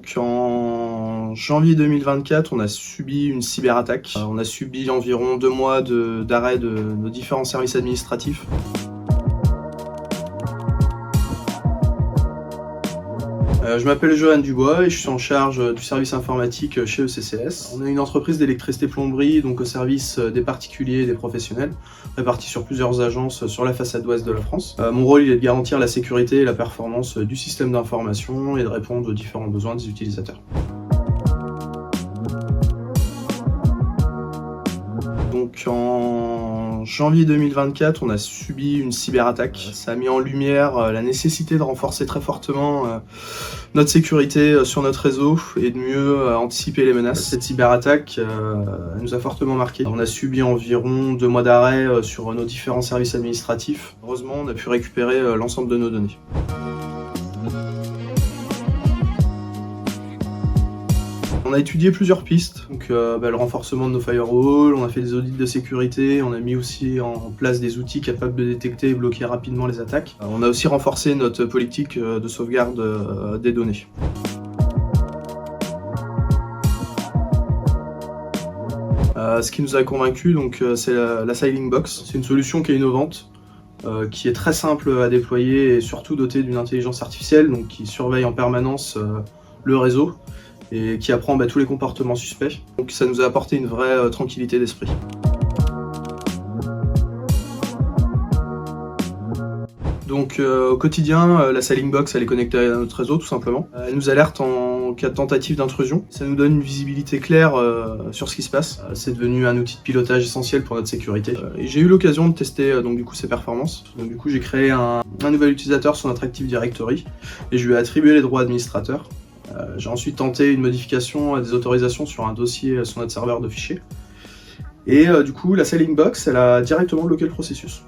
Donc en janvier 2024, on a subi une cyberattaque. On a subi environ 2 mois d'arrêt de nos différents services administratifs. Je m'appelle Johan Dubois et je suis en charge du service informatique chez ECCS. On est une entreprise d'électricité plomberie, donc au service des particuliers et des professionnels, répartis sur plusieurs agences sur la façade ouest de la France. Mon rôle il est de garantir la sécurité et la performance du système d'information et de répondre aux différents besoins des utilisateurs. Donc en janvier 2024, on a subi une cyberattaque. Ça a mis en lumière la nécessité de renforcer très fortement notre sécurité sur notre réseau et de mieux anticiper les menaces. Cette cyberattaque nous a fortement marqué. On a subi environ 2 mois d'arrêt sur nos différents services administratifs. Heureusement, on a pu récupérer l'ensemble de nos données. On a étudié plusieurs pistes, donc le renforcement de nos firewalls, on a fait des audits de sécurité, on a mis aussi en place des outils capables de détecter et bloquer rapidement les attaques. On a aussi renforcé notre politique de sauvegarde des données. Ce qui nous a convaincus, c'est la Silent Box. C'est une solution qui est innovante, qui est très simple à déployer et surtout dotée d'une intelligence artificielle, donc qui surveille en permanence le réseau et qui apprend tous les comportements suspects. Donc ça nous a apporté une vraie tranquillité d'esprit. Donc au quotidien, la Silent Box elle est connectée à notre réseau tout simplement. Elle nous alerte en cas de tentative d'intrusion. Ça nous donne une visibilité claire sur ce qui se passe. C'est devenu un outil de pilotage essentiel pour notre sécurité. Et j'ai eu l'occasion de tester ses performances. Donc du coup j'ai créé un nouvel utilisateur sur notre Active Directory et je lui ai attribué les droits administrateurs. J'ai ensuite tenté une modification des autorisations sur un dossier sur notre serveur de fichiers. Et du coup, la Silent Box, elle a directement bloqué le processus.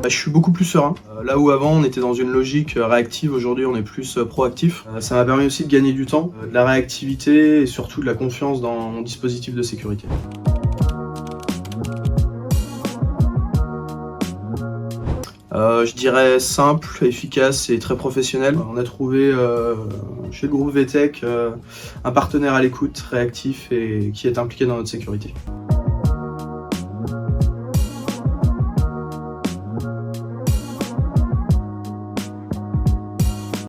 Je suis beaucoup plus serein. Là où avant on était dans une logique réactive, aujourd'hui on est plus proactif. Ça m'a permis aussi de gagner du temps, de la réactivité et surtout de la confiance dans mon dispositif de sécurité. Je dirais simple, efficace et très professionnel. On a trouvé chez le groupe VTech un partenaire à l'écoute, réactif et qui est impliqué dans notre sécurité.